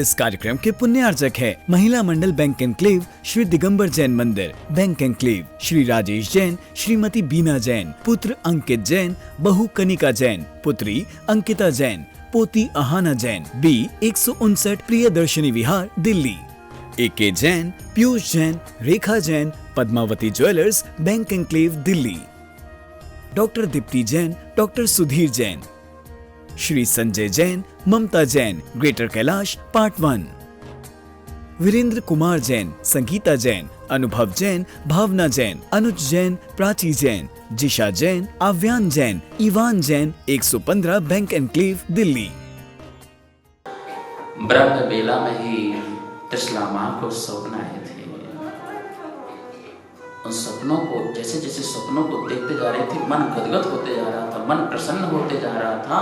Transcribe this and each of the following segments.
इस कार्यक्रम के पुण्यार्जक है महिला मंडल बैंक एनक्लेव श्री दिगंबर जैन मंदिर, बैंक एनक्लेव श्री राजेश जैन, श्रीमती बीना जैन, पुत्र अंकित जैन, बहू कनिका जैन, पुत्री अंकिता जैन, पोती Aahana Jain, B 159 Priyadarshini Vihar, Delhi. AK Jain, Piyush Jain, Rekha Jain, Padmavati jewellers, bank enclave, Delhi. Doctor Deepti Jain, doctor Sudhir Jain, Shri Sanjay Jain, Mamta Jain, greater Kailash, part 1। Virendra Kumar Jain, Sangeeta Jain, Anubhav Jain, Bhavna Jain, Anuj Jain, Prachi Jain, Jisha Jain, Aavyan Jain, Ivan Jain, 115 bank enclave, Delhi. ब्रह्म बेला में ही त्रिशला माँ को स्वप्न आए थे। उन सपनों को जैसे जैसे सपनों को देखते जा रहे थे, मन गदगद होते जा रहा था, मन प्रसन्न होते जा रहा था।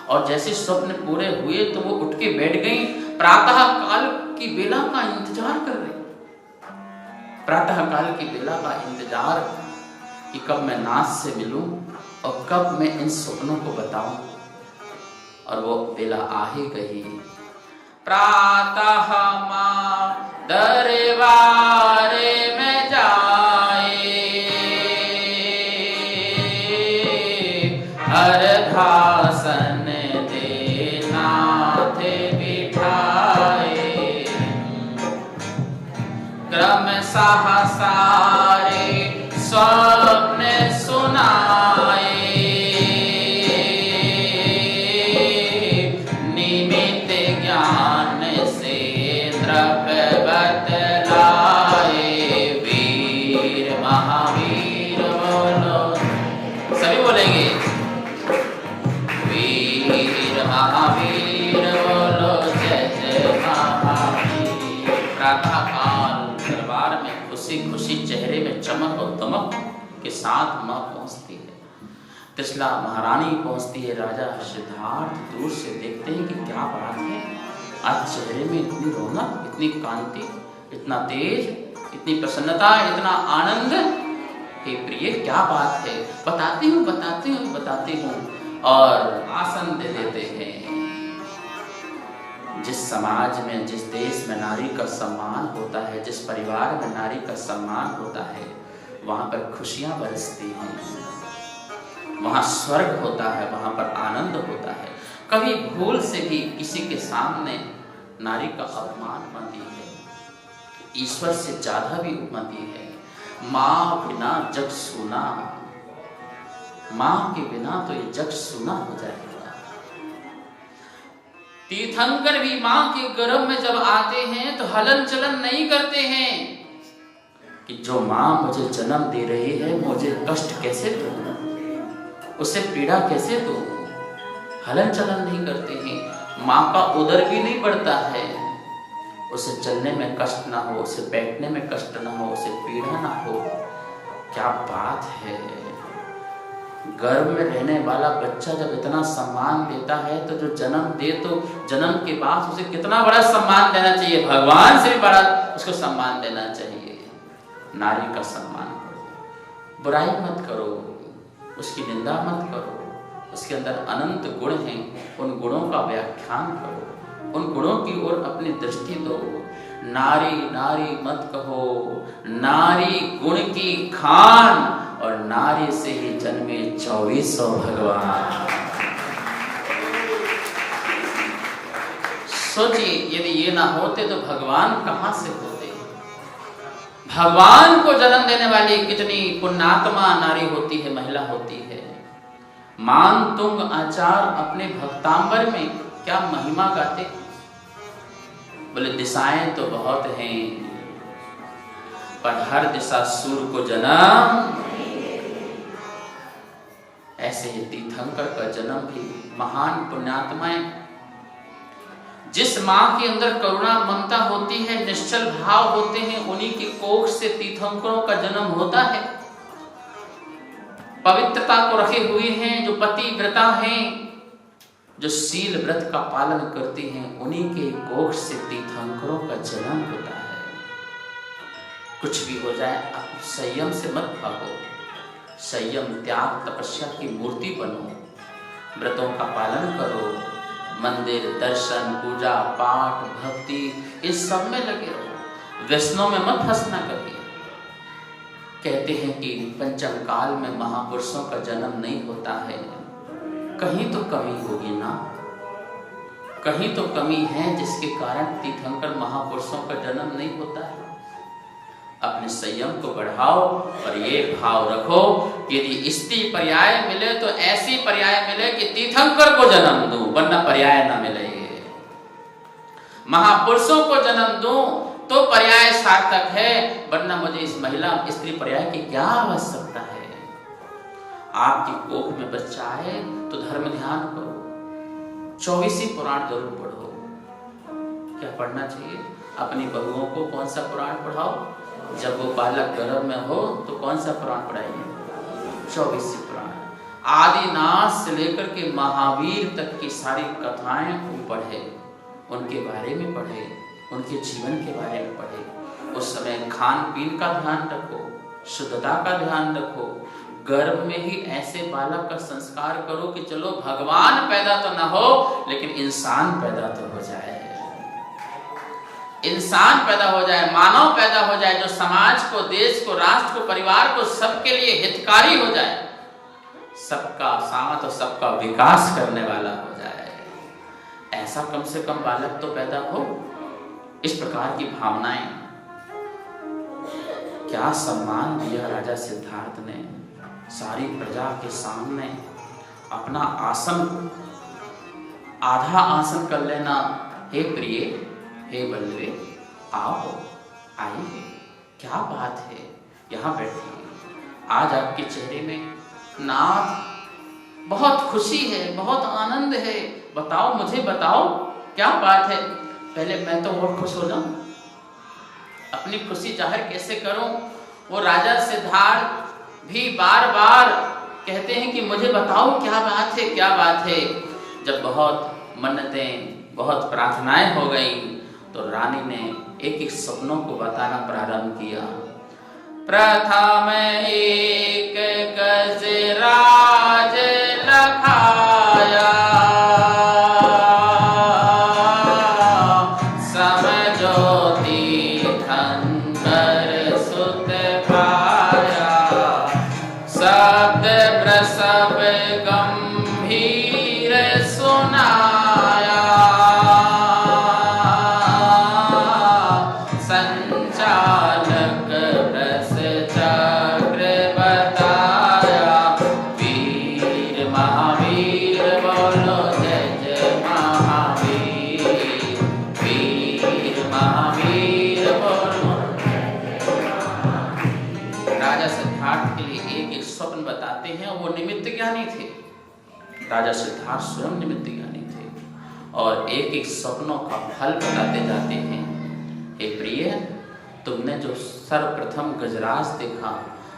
और जैसे स्वप्न पूरे हुए तो वो उठ के बैठ गई, प्रातः काल की बेला का इंतजार कर रही। प्रातः काल की बेला का इंतजार कि कब मैं नाथ से मिलूं और कब मैं इन सपनों को बताऊं। और वो बेला आ ही गई। प्रातः माँ दरबारे में जाए, अर्घासन दे नाथ बिठाए, क्रम सारे स्वप्न सुनाए, निमित ज्ञान से द्रव्यवत लाए। वीर महावीर बोलो, सभी बोलेंगे वीर महावीर बोलो, जय जय महावीर। प्रातः काल दरबार में खुशी खुशी चेहरे में चमक और दमक के साथ माँ पहुंचती है। त्रिशला महारानी पहुंचती है। राजा सिद्धार्थ दूर से देखते हैं कि क्या बात है, आज चेहरे में इतनी रौनक, इतनी कांति, इतना तेज, इतनी प्रसन्नता, इतना आनंद। हे प्रिय, क्या बात है? बताती हूँ और आसन दे देते हैं। जिस समाज में, जिस देश में नारी का सम्मान होता है, जिस परिवार में नारी का सम्मान होता है, वहां पर खुशियां बरसती हैं, वहां स्वर्ग होता है, वहां पर आनंद होता है। कभी भूल से भी किसी के सामने नारी का अपमान बनती है, ईश्वर से ज्यादा भी बनती है। माँ बिना जग सुना, माँ के बिना तो ये जग सुना हो जाएगा। तीर्थंकर भी माँ के गर्भ में जब आते हैं तो हलन चलन नहीं करते हैं कि जो माँ मुझे जन्म दे रही है मुझे कष्ट कैसे दूं, उसे पीड़ा कैसे दूं। हलन चलन नहीं करते हैं। माँ का उदर भी नहीं बढ़ता है, उसे चलने में कष्ट ना हो, उसे बैठने में कष्ट ना हो, उसे पीड़ा ना हो। क्या बात है! गर्भ में रहने वाला बच्चा जब इतना सम्मान देता है तो जो जन्म दे, तो जन्म के बाद उसे कितना बड़ा सम्मान देना चाहिए, भगवान से भी बड़ा उसको सम्मान देना चाहिए। नारी का सम्मान करो, बुराई मत करो, उसकी निंदा मत करो। उसके अंदर अनंत गुण हैं, उन गुणों का व्याख्यान करो, उन गुणों की ओर अपनी दृष्टि दो। नारी नारी मत कहो, नारी गुण की खान, और नारी से ही जन्मे 2400 भगवान। सोचिए, यदि ये ना होते तो भगवान कहां से होते? भगवान को जन्म देने वाली कितनी पुण्यात्मा नारी होती है, महिला होती है। मान तुंग आचार अपने भक्तांबर में क्या महिमा गाते। बोले दिशाएं तो बहुत हैं, पर हर दिशा सूर्य को जन्म। ऐसे ही तीर्थंकर का जन्म भी महान पुण्यात्माएं, जिस माँ के अंदर करुणा ममता होती है, निश्चल भाव होते हैं, उन्हीं के कोख से तीर्थंकरों का जन्म होता है। पवित्रता को रखे हुए हैं, जो पतिव्रता हैं, जो शील व्रत का पालन करती हैं, उन्हीं के कोख से तीर्थंकरों का जन्म होता है। कुछ भी हो जाए, आप संयम से मत भागो। संयम, त्याग, तपस्या की मूर्ति बनो, व्रतों का पालन करो, मंदिर, दर्शन, पूजा पाठ, भक्ति, इस सब में लगे रहो। व्यसनों में मत फंसना कभी। कहते हैं कि पंचम काल में महापुरुषों का जन्म नहीं होता है। कहीं तो कमी होगी ना, कहीं तो कमी है जिसके कारण तीर्थंकर महापुरुषों का जन्म नहीं होता है। अपने संयम को बढ़ाओ और ये भाव रखो कि यदि स्त्री पर्याय मिले तो ऐसी पर्याय मिले कि तीर्थंकर को जन्म दूं, वरना पर्याय ना मिले। महापुरुषों को जन्म दूं तो पर्याय सार्थक है, वरना मुझे इस महिला स्त्री पर्याय की क्या आवश्यकता है। आपकी कोख में बच्चा आए तो धर्म ध्यान करो, 24 पुराण जरूर पढ़ो। क्या पढ़ना चाहिए? अपनी बहुओं को कौन सा पुराण पढ़ाओ? जब वो बालक गर्भ में हो तो कौन सा पुराण पढ़ाइए? 24 पुराण। आदिनाथ से लेकर के महावीर तक की सारी कथाएं को पढ़े, उनके बारे में पढ़े, उनके जीवन के बारे में पढ़े। उस समय खान पीन का ध्यान रखो, शुद्धता का ध्यान रखो। गर्भ में ही ऐसे बालक का संस्कार करो कि चलो भगवान पैदा तो ना हो लेकिन इंसान पैदा तो हो जाए, इंसान पैदा हो जाए, मानव पैदा हो जाए, जो समाज को, देश को, राष्ट्र को, परिवार को, सबके लिए हितकारी हो जाए, सबका साथ और सबका विकास करने वाला हो जाए। ऐसा कम से कम बालक तो पैदा हो। इस प्रकार की भावनाएं। क्या सम्मान दिया राजा सिद्धार्थ ने सारी प्रजा के सामने। अपना आसन, आधा आसन कर लेना। हे प्रिय, हे बल्लवे, आओ, आइए, क्या बात है, यहाँ बैठिए। आज आपके चेहरे में नाथ बहुत खुशी है, बहुत आनंद है। बताओ, मुझे बताओ क्या बात है। पहले मैं तो और खुश हो जाऊं, अपनी खुशी जाहिर कैसे करूं। वो राजा सिद्धार्थ भी बार बार कहते हैं कि मुझे बताओ क्या बात है, क्या बात है। जब बहुत मन्नतें, बहुत प्रार्थनाएं हो गई तो रानी ने एक एक सपनों को बताना प्रारंभ किया। प्रथम एक गजराज लखाया, समझो तीर्थंकर सुत पाया। शब्द प्रसव गंभीर सुनाया, संचालक ब्रस चक्र बताया। वीर महावीर बोलो जय जय महावीर, वीर महावीर बोलो। राजा सिद्धार्थ के लिए एक एक स्वप्न बताते हैं। वो निमित्त ज्ञानी थे, राजा सिद्धार्थ स्वयं निमित्त ज्ञानी थे और एक एक स्वप्नों का फल बताते जाते हैं। हे प्रिय, तुमने जो सर्वप्रथम गजराज देखा,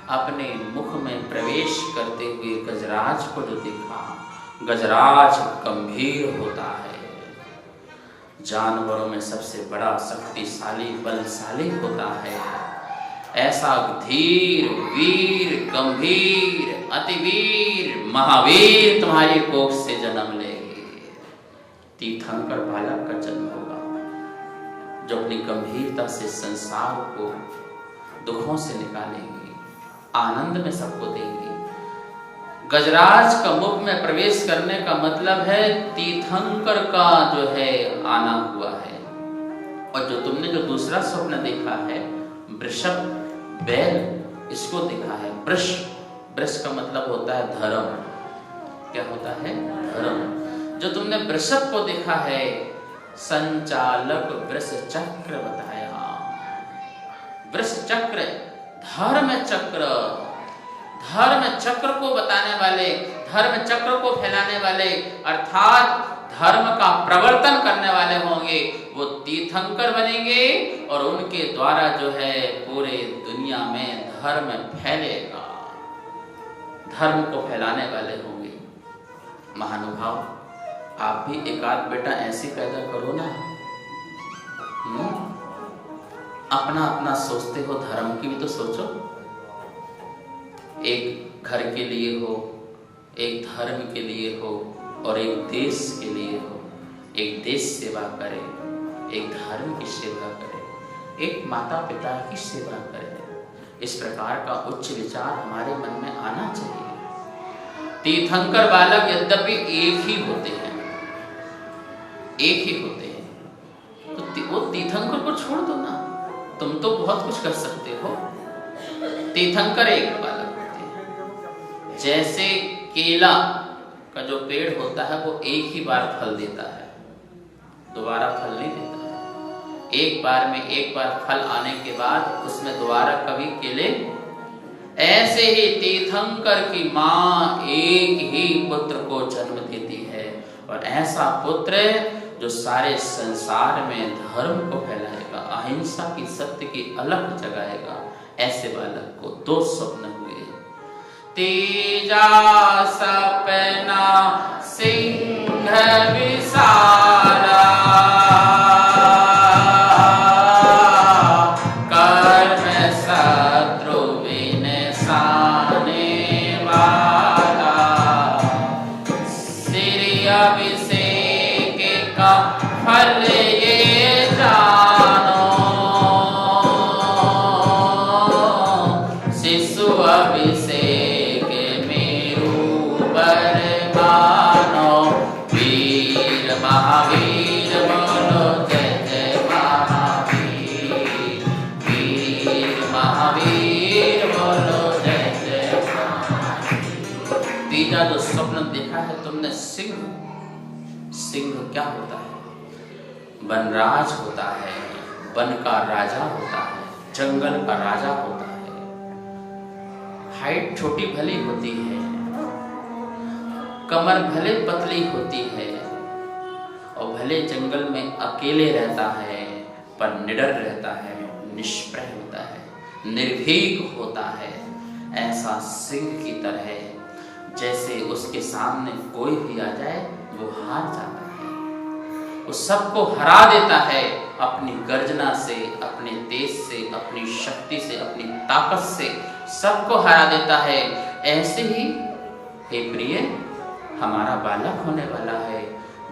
अपने मुख में प्रवेश करते हुए गजराज को जो देखा, गजराज गंभीर होता है, जानवरों में सबसे बड़ा, शक्तिशाली, बलशाली होता है। ऐसा धीर, वीर, गंभीर, अतिवीर, महावीर तुम्हारी कोख से जन्म लेगी। तीर्थंकर बालक का जन्म होगा जो अपनी गंभीरता से संसार को दुखों से निकालेंगे, आनंद में सबको देंगे। गजराज का मुख में प्रवेश करने का मतलब है तीर्थंकर का जो है आना हुआ है। और जो तुमने जो दूसरा स्वप्न देखा है, वृषभ, बैल, इसको देखा है। वृष, वृष का मतलब होता है धर्म। क्या होता है? धर्म। जो तुमने वृषभ को देखा है, संचालक वृष चक्र बताया। वृष चक्र, धर्म चक्र, धर्म चक्र को बताने वाले, धर्म चक्र को फैलाने वाले, अर्थात धर्म का प्रवर्तन करने वाले होंगे, वो तीर्थंकर बनेंगे और उनके द्वारा जो है पूरे दुनिया में धर्म फैलेगा, धर्म को फैलाने वाले होंगे। महानुभाव, आप भी एक आध बेटा ऐसे पैदा करो ना। अपना अपना सोचते हो, धर्म की भी तो सोचो। एक घर के लिए हो, एक धर्म के लिए हो और एक देश के लिए हो। एक देश सेवा करे, एक धर्म की सेवा करे, एक माता पिता की सेवा करे। इस प्रकार का उच्च विचार हमारे मन में आना चाहिए। तीर्थंकर बालक यद्यपि एक ही होते हैं, एक ही होते हैं, तो वो तीर्थंकर को छोड़ दो ना, तुम तो बहुत कुछ कर सकते हो। तीर्थंकर एक बालक होते हैं। जैसे केला का जो पेड़ होता है वो एक ही बार फल देता है, दोबारा फल नहीं देता है। एक बार में एक बार फल आने के बाद उसमें दोबारा कभी केले। ऐसे ही तीर्थंकर की माँ एक ही पुत्र को जन्म देती है, और ऐसा पुत्र जो सारे संसार में धर्म को फैलाएगा, अहिंसा की, सत्य की अलख जगाएगा। ऐसे बालक को दो स्वप्न हुए। तेजा सपना सिंह विसारा, कर्म शत्रु विनसाने वाला, श्री अभिषेक का फल ये जानो, शिशु अभिषेक मेरु पर मानो, वीर महावीर बोलो जय जय महावीर, वीर महावीर बोलो जय जय महावीर। तीजा जो स्वप्न देखा है तुमने, सिंह, सिंह क्या होता है? वनराज होता है, वन का राजा होता है, जंगल का राजा होता है। हाइट छोटी भली होती है, कमर भले पतली होती है, और भले जंगल में अकेले रहता है, पर निडर रहता है, निष्प्रह होता है, निर्भीक होता है। ऐसा सिंह की तरह जैसे उसके सामने कोई भी आ जाए वो हार जाता है, वो सबको हरा देता है अपनी गर्जना से, अपने तेज से, अपनी शक्ति से, अपनी ताकत से सबको हरा देता है। ऐसे ही हे प्रिय, हमारा बालक होने वाला है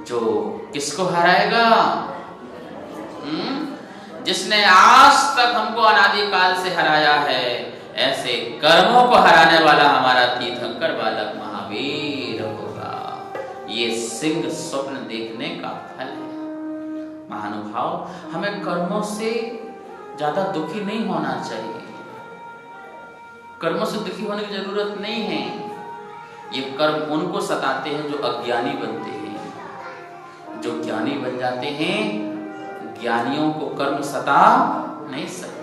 जो किसको हराएगा? जिसने आज तक हमको अनादिकाल से हराया है। ऐसे कर्मों को हराने वाला हमारा तीर्थंकर बालक महावीर होगा। ये सिंह स्वप्न देखने का फल है। महानुभाव, हमें कर्मों से ज्यादा दुखी नहीं होना चाहिए। कर्मों से दुखी होने की जरूरत नहीं है। ये कर्म उनको सताते हैं जो अज्ञानी बनते हैं। जो ज्ञानी बन जाते हैं, ज्ञानियों को कर्म सता नहीं सकते।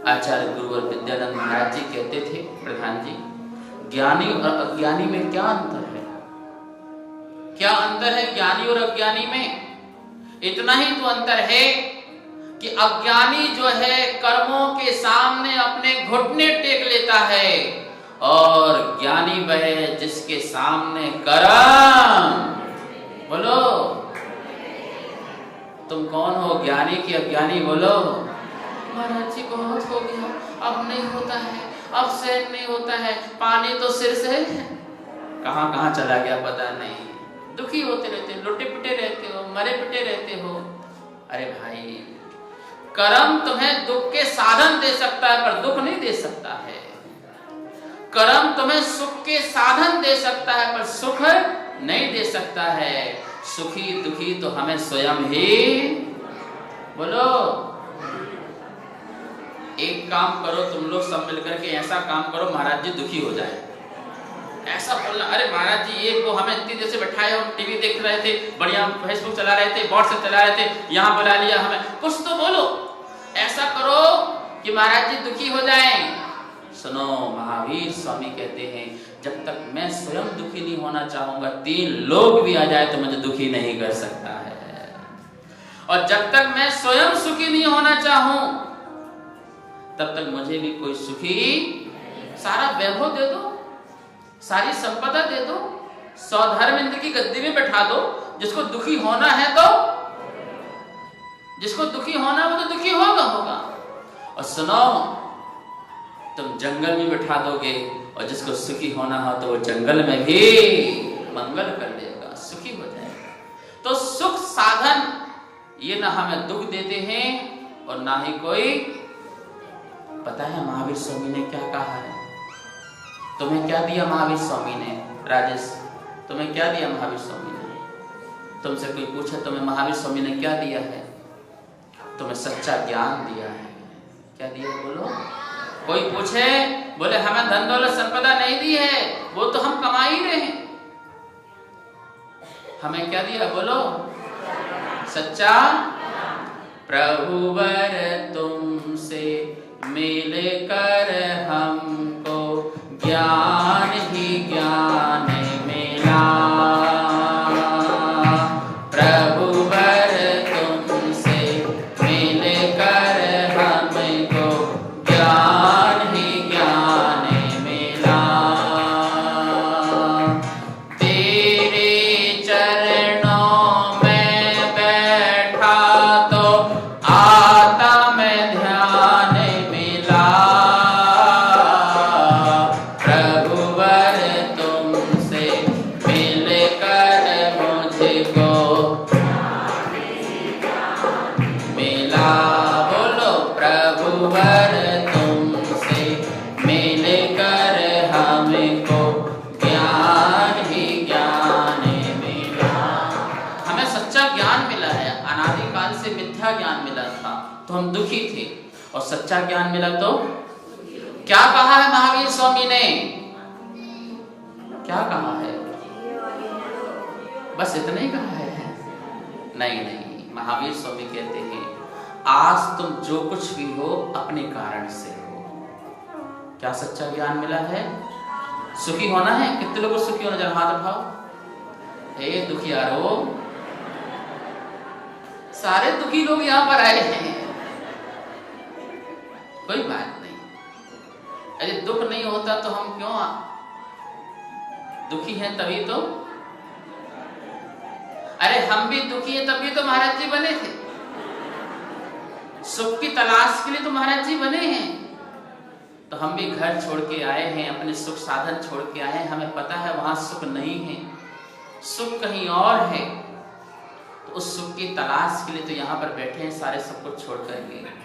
आचार्य गुरुवर विद्यानंद महाराज जी कहते थे, प्रधान जी, ज्ञानी और अज्ञानी में क्या अंतर है? क्या अंतर है ज्ञानी और अज्ञानी में? इतना ही तो अंतर है कि अज्ञानी जो है कर्मों के सामने अपने घुटने टेक लेता है, और ज्ञानी वह है जिसके सामने कर्म, बोलो तुम कौन हो, ज्ञानी की अज्ञानी? बोलो। महाराज जी बहुत हो गया, अब नहीं होता है, अब सहन नहीं होता है, पानी तो सिर से कहां कहां चला गया पता नहीं। दुखी होते रहते, लुटे पिटे रहते हो, मरे पिटे रहते हो। अरे भाई, कर्म तुम्हें दुख के साधन दे सकता है पर दुख नहीं दे सकता है। कर्म तुम्हें सुख के साधन दे सकता है पर सुख नहीं दे सकता है। सुखी दुखी तो हमें स्वयं ही, बोलो। एक काम करो तुम लोग सब मिलकर के, ऐसा काम करो महाराज जी दुखी हो जाए। ऐसा बोलना, अरे महाराज जी ये वो हमें इतनी देर से बैठाए, हम टीवी देख रहे थे, बढ़िया फेसबुक चला रहे थे, व्हाट्सएप चला रहे थे, यहाँ बुला लिया हमें, कुछ तो बोलो। ऐसा करो कि महाराज जी दुखी हो जाएं। सुनो, महावीर स्वामी कहते हैं, जब तक मैं स्वयं दुखी नहीं होना चाहूंगा, 3 लोग भी आ जाए तो मुझे दुखी नहीं कर सकता है। और जब तक मैं स्वयं सुखी नहीं होना चाहूं, तब तक मुझे भी कोई सुखी, सारा वैभव दे दो, सारी संपदा दे दो, सौधर्म इंद्र की गद्दी में बैठा दो, जिसको दुखी होना है तो, जिसको दुखी होना वो तो दुखी होगा। और सुनो, तुम जंगल में बैठा दोगे, और जिसको सुखी होना हो तो वो जंगल में भी मंगल कर देगा, सुखी हो जाएगा। तो सुख ये ना हमें दुख देते हैं और ना ही कोई। पता है महावीर स्वामी ने क्या कहा है? तुम्हें क्या दिया महावीर स्वामी ने? राजेश, तुम्हें क्या दिया महावीर स्वामी ने? तुमसे कोई पूछे तुम्हें महावीर स्वामी ने क्या दिया है? तुम्हें सच्चा ज्ञान दिया है। क्या दिया है बोलो? कोई पूछे बोले हमें धन दौलत संपदा नहीं दी है, वो तो हम कमा ही रहे हैं। हमें क्या दिया बोलो? सच्चा। प्रभुवर तुमसे मिलकर हमको ज्ञान ही ज्ञान मिला। प्रभुवर तुमसे मिलकर हमको ज्ञान ही ज्ञान मिला। तेरे चरणों में बैठा तो आत्म ध्यान मिला। प्रभुवर तुमसे मिलकर मुझको मिला। बोलो प्रभुवर तुमसे मिलकर हमको ज्ञान ही ज्ञान मिला। हमें सच्चा ज्ञान मिला है। अनादिकाल से मिथ्या ज्ञान मिला था तो हम दुखी थे, और सच्चा ज्ञान मिला तो क्या कहा है महावीर स्वामी ने? क्या कहा है? बस इतना ही कहा है? नहीं नहीं, महावीर स्वामी कहते हैं आज तुम जो कुछ भी हो अपने कारण से हो। क्या सच्चा ज्ञान मिला है? सुखी होना है। कितने लोगों को सुखी होना? जरा हाथ उठाओ। हे दुखियारो, सारे दुखी लोग यहां पर आए हैं। कोई बात नहीं, अरे दुख नहीं होता तो हम क्यों दुखी हैं? तभी तो, अरे हम भी दुखी हैं तभी तो महाराज जी बने थे। सुख की तलाश के लिए तो महाराज जी बने हैं। तो हम भी घर छोड़ के आए हैं, अपने सुख साधन छोड़ के आए हैं। हमें पता है वहां सुख नहीं है, सुख कहीं और है। तो उस सुख की तलाश के लिए तो यहाँ पर बैठे हैं सारे सब कुछ छोड़ करके।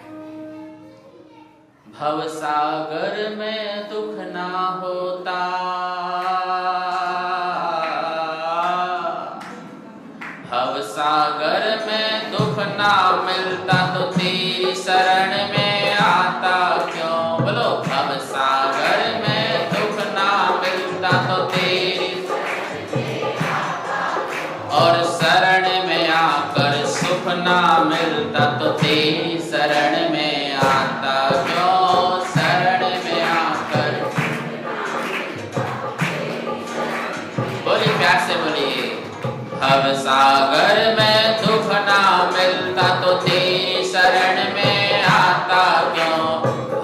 भव सागर में दुख ना होता, भव सागर में दुख ना मिलता तो तेरी शरण में आता क्यों? बोलो भव सागर में दुख ना मिलता तो तेरी, और शरण में आकर सुख ना मिलता तो तेरी शरण में आता क्यों? शरण में आकर बोलिए, प्यार से बोलिए। भव सागर में दुख ना मिलता तो तेरी शरण में आता क्यों?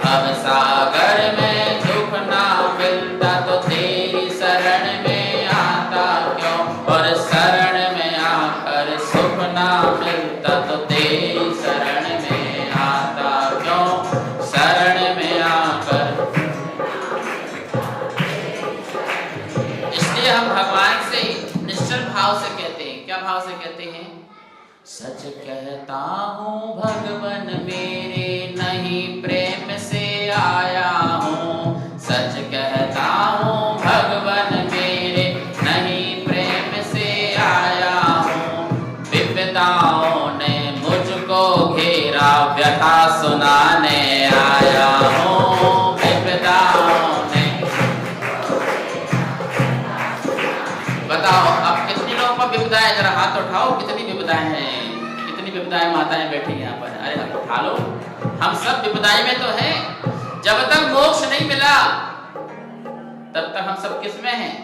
भव सागर में दुख ना मिलता तो तेरी शरण में आता क्यों? और शरण में आकर सुख ना मिलता तो तेरी शरण में आता क्यों? शरण में आकर। इसलिए हम भगवान से निश्चल भाव से कहते हैं। क्या भाव से कहते हैं? सच कहता हूँ भगवन मेरे, नहीं प्रेम से आया हूँ। सच कहता हूँ भगवन मेरे, नहीं प्रेम से आया हूँ। विपदाओं ने मुझको घेरा, व्यथा सुनाने आया हूँ। विपदाओं ने, बताओ अब कितने लोगों को विपदाएं? जरा हाथ उठाओ, कितनी विपदाएं हैं? कितनी विपदाएं माताएं बैठी हैं यहाँ पर? अरे हाथ उठा लो। हम सब विपदाएं में तो हैं। जब तक मोक्ष नहीं मिला तब तक हम सब किस में हैं?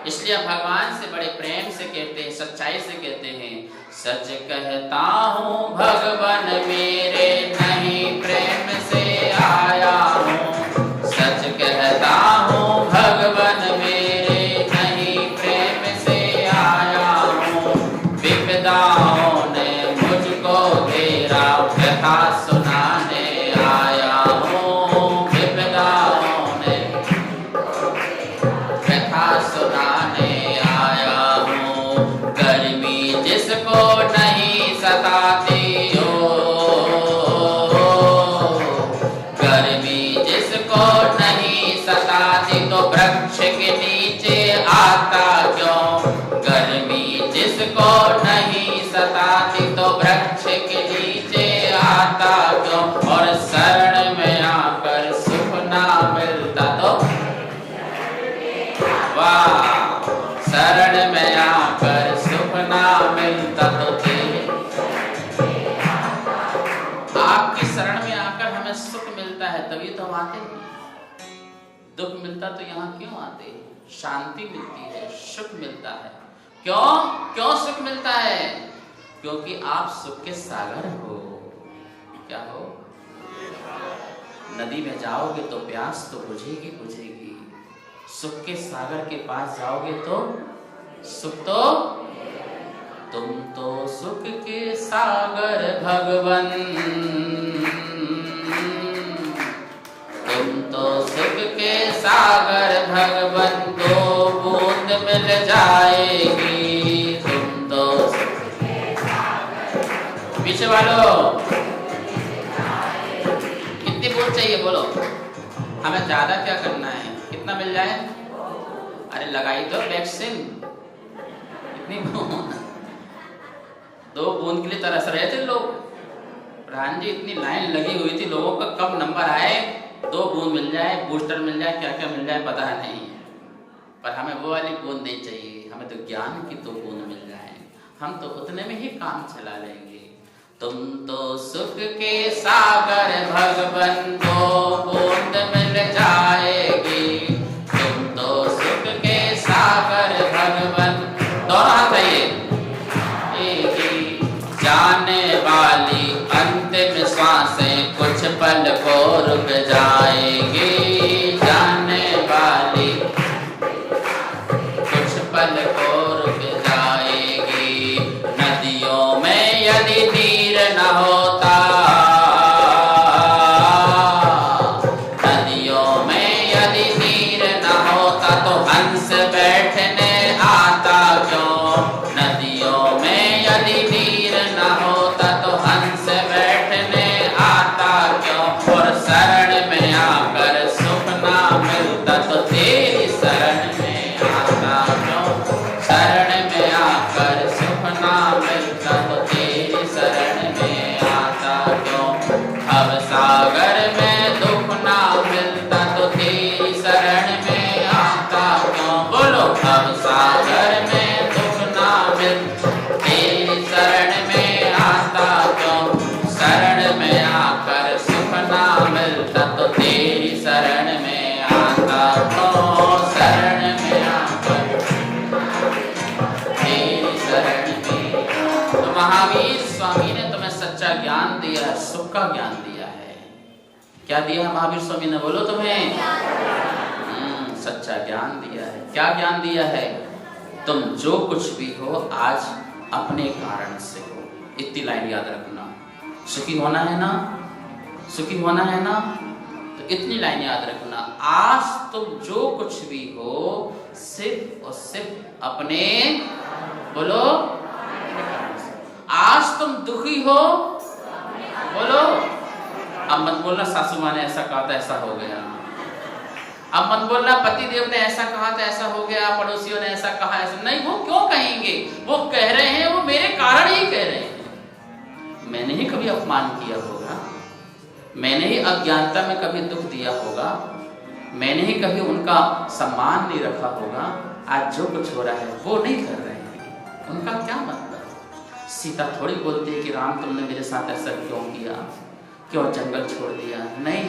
इसलिए भगवान से बड़े प्रेम से कहते हैं, सच्चाई से कहते हैं। सच कहता हूँ भगवन मेरे, नहीं प्रेम से आया हूँ। सच कहता हूँ भगवन मेरे, नहीं प्रेम से आया हूँ। विपदाओं ने मुझको घेरा, व्यथा सुनाने आया हूँ। विपदाओं ने व्यथा सुनाने आया हूँ। गर्मी जिसको नहीं सता जिसको नहीं सताती तो वृक्ष के नीचे आता क्यों? गर्मी जिसको नहीं सताती तो वृक्ष के नीचे आता क्यों? और शरण में आकर सुख ना मिलता तो वाह, शरण में आकर सुख ना मिलता तो आपकी शरण में आकर हमें सुख मिलता है तभी तो हम आते हैं। दुख मिलता तो यहाँ क्यों आते? शांति मिलती है, सुख मिलता है। क्यों सुख मिलता है? क्योंकि आप सुख के सागर हो। क्या हो? नदी में जाओगे तो प्यास तो बुझेगी बुझेगी, सुख के सागर के पास जाओगे तो सुख तो तुम तो सुख के सागर भगवन, तुम तो सुख के सागर भगवन, दो बूंद मिल जाएगी, तुम तो पीछे वालों कितनी बूंद चाहिए बोलो? हमें ज्यादा क्या करना है? कितना मिल जाए? अरे लगाई तो वैक्सीन, इतनी बूंद, 2 बूंद के लिए तरस रहे थे लोग। प्रधान जी इतनी लाइन लगी हुई थी, लोगों का कब नंबर आए, 2 बूंद मिल जाए, बूस्टर मिल जाए, क्या क्या मिल जाए पता नहीं, पर हमें वो वाली बूंद नहीं चाहिए। हमें तो ज्ञान की 2 बूंद मिल जाए, हम तो उतने में ही काम चला लेंगे। तुम तो सुख के सागर भगवन, 2 बूंद मिल जाएगी, तुम तो सुख के सागर भगवन। दोनों हाथ आइए। जाने वाली अंतिम सांसें कुछ पल को रुक जाएगी, जाने वाली कुछ पल को रुक जाएगी। नदियों में यदि नीर न होता, नदियों में यदि नीर न होता तो हंस बैठने आता क्यों? नदियों में यदि नीर न होता तो हंस बैठने आता क्यों? और शरण में आकर सुख ना मिलता तो तेरी शरण में आता क्यों? शरण में आकर सुख ना मिलता तो तेरी शरण में आता क्यों? अब सागर में दुख ना मिलता तो तेरी शरण में आता क्यों? बोलो, अब सागर में दुख ना मिलता तेरी शरण में आता क्यों? शरण में आकर सुख ना मिलता तो तेरी शरण में आता क्यों? शरण में आकर तेरी शरण में। तो महावीर स्वामी ने तुम्हें सच्चा ज्ञान दिया है, सुख का ज्ञान दिया है। क्या दिया है महावीर स्वामी ने? बोलो तुम्हें। सच्चा ज्ञान दिया है। क्या ज्ञान दिया है? तुम जो कुछ भी हो आज अपने कारण से हो। इतनी लाइन याद रखना। सुखी होना है ना, सुखी होना है ना, तो इतनी लाइन याद रखना। आज तुम जो कुछ भी हो सिर्फ और सिर्फ अपने, बोलो, आज तुम दुखी हो, बोलो। अब मत बोलना सासू माँ ने ऐसा कहा था ऐसा हो गया। अब मत बोलना पति देव ने ऐसा कहा था ऐसा हो गया, पड़ोसियों ने ऐसा कहा ऐसा नहीं। वो क्यों कहेंगे? वो कह रहे हैं, वो मेरे कारण ही कह रहे हैं। मैंने ही कभी अपमान किया होगा, मैंने ही अज्ञानता में कभी दुख दिया होगा, मैंने ही कभी उनका सम्मान नहीं रखा होगा। आज जो कुछ हो रहा है वो नहीं कर रहे हैं, उनका क्या मतलब? सीता थोड़ी बोलती है कि राम तुमने मेरे साथ ऐसा क्यों किया, क्यों जंगल छोड़ दिया? नहीं,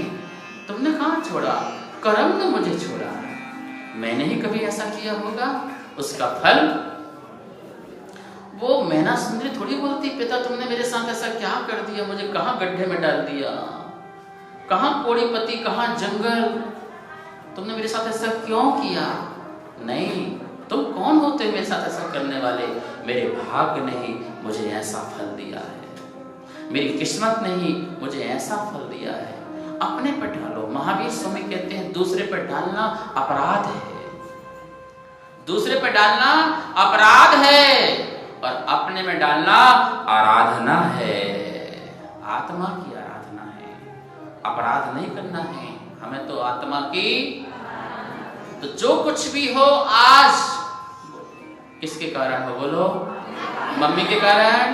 तुमने कहाँ छोड़ा, कर्म ने मुझे छोड़ा। मैंने ही कभी ऐसा किया होगा, उसका फल। वो मैना सुंदरी थोड़ी बोलती पिता तुमने मेरे साथ ऐसा क्या कर दिया, मुझे कहाँ गड्ढे में डाल दिया, कहाँ कोड़ीपति, कहाँ जंगल, तुमने मेरे साथ ऐसा क्यों किया? नहीं, तुम कौन होते मेरे साथ ऐसा करने वाले? मेरे भाग्य ने ही मुझे ऐसा फल दिया है, मेरी किस्मत ने ही मुझे ऐसा फल दिया है। अपने पर डालो। महावीर स्वामी कहते हैं दूसरे पर डालना अपराध है, दूसरे पर डालना अपराध है और अपने में डालना आराधना है, आत्मा की आराधना है। अपराध नहीं करना है, हमें तो आत्मा की। तो जो कुछ भी हो आज किसके कारण हो बोलो? मम्मी के कारण,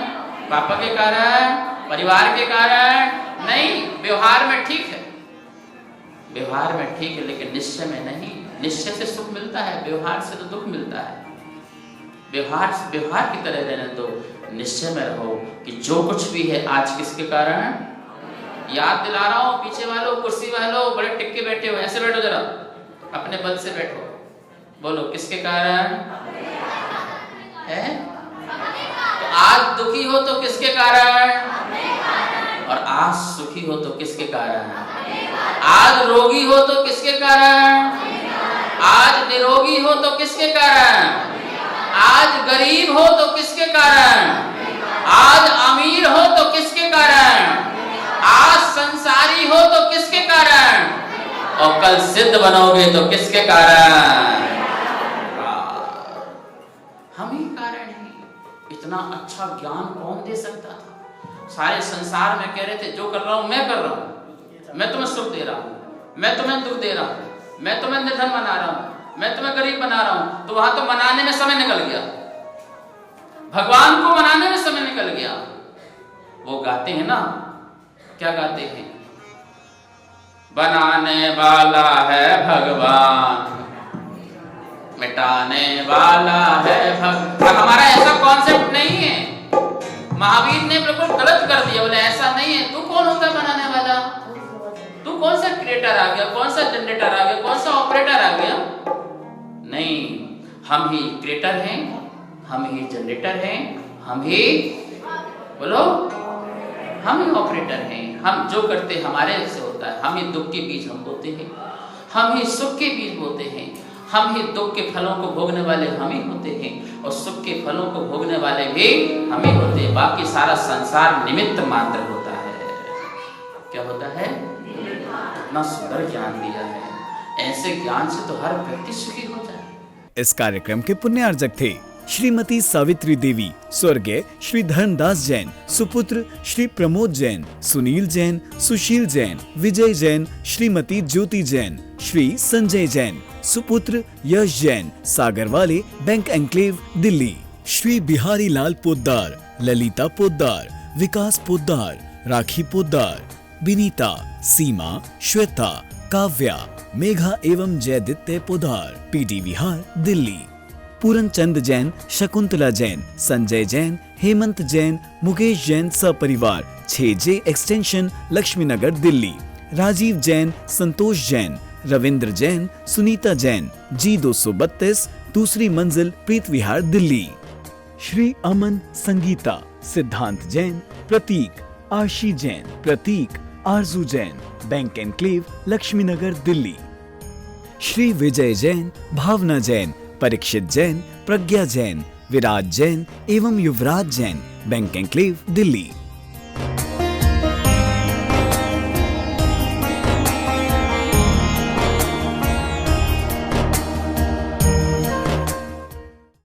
पापा के कारण, परिवार के कारण नहीं। व्यवहार में ठीक है, व्यवहार में ठीक है, लेकिन निश्चय में नहीं। निश्चय से सुख मिलता है, व्यवहार से तो दुख मिलता है। व्यवहार की तरह रहने दो, निश्चय में रहो कि जो कुछ भी है आज किसके कारण। याद दिला रहा हूं पीछे वालों, कुर्सी वालों, बड़े टिक्के बैठे हो, ऐसे बैठो जरा, अपने बल से बैठो, बोलो किसके कारण है? तो आज दुखी हो तो किसके कारण, और आज सुखी हो तो किसके कारण? आज रोगी हो तो किसके कारण, आज निरोगी हो तो किसके कारण, आज गरीब हो तो किसके कारण, आज अमीर हो तो किसके कारण, आज संसारी हो तो किसके कारण, और कल सिद्ध बनोगे तो किसके कारण? हम ही कारण हैं। इतना अच्छा ज्ञान कौन दे सकता था? सारे संसार में कह रहे थे जो कर रहा हूं मैं कर रहा हूं, मैं तुम्हें सुख दे रहा हूं, मैं तुम्हें दुख दे रहा हूं, मैं तुम्हें निर्धन बना रहा हूं, मैं तुम्हें गरीब बना रहा हूं। तो वहां तो मनाने में समय निकल गया, भगवान को मनाने में समय निकल गया। वो गाते हैं ना, क्या गाते हैं? बनाने वाला है भगवान, मिटाने वाला है भगवान। हमारा ऐसा कॉन्सेप्ट नहीं है। महावीर ने बिल्कुल गलत कर दिया, बोले ऐसा नहीं है। तू कौन होता है बनाने वाला? तू कौन सा क्रिएटर आ गया, कौन सा जनरेटर आ गया, कौन सा ऑपरेटर आ गया? नहीं, हम ही क्रिएटर हैं, हम ही जनरेटर हैं, हम ही बोलो हम ही ऑपरेटर हैं। हम जो करते हमारे से होता है। हम ही दुख के बीज हम बोते हैं, हम ही सुख के बीज बोते हैं। हम ही दुख के फलों को भोगने वाले हम ही होते हैं, और सुख के फलों को भोगने वाले भी हम ही होते हैं। बाकी सारा संसार निमित्त मात्र होता है। क्या होता है? इतना सुंदर ज्ञान दिया है, ऐसे ज्ञान से तो हर व्यक्ति सुखी हो जाए। इस कार्यक्रम के पुण्यार्जक थे श्रीमती सावित्री देवी, स्वर्गीय श्री धर्मदास जैन, सुपुत्र श्री प्रमोद जैन, सुनील जैन, सुशील जैन, विजय जैन, श्रीमती ज्योति जैन, श्री संजय जैन, सुपुत्र यश जैन, सागर वाले, बैंक एनक्लेव, दिल्ली। श्री बिहारी लाल पोद्दार, ललिता पोद्दार, विकास पोद्दार, राखी पोद्दार, विनीता, सीमा, श्वेता, काव्या, मेघा एवं जयदित्य पोद्दार, पीडी विहार, दिल्ली। पूरन चंद जैन, शकुंतला जैन, संजय जैन, हेमंत जैन, मुकेश जैन सपरिवार, 6J एक्सटेंशन, लक्ष्मी नगर, दिल्ली। राजीव जैन, संतोष जैन, रविंद्र जैन, सुनीता जैन, G232, दूसरी मंजिल, प्रीत विहार, दिल्ली। श्री अमन, संगीता, सिद्धांत जैन, प्रतीक, आशी जैन, प्रतीक, आरजू जैन, बैंक एनक्लेव, लक्ष्मी नगर, दिल्ली। श्री विजय जैन, भावना जैन, परीक्षित जैन, प्रज्ञा जैन, विराज जैन एवं युवराज जैन, बैंक एनक्लेव, दिल्ली।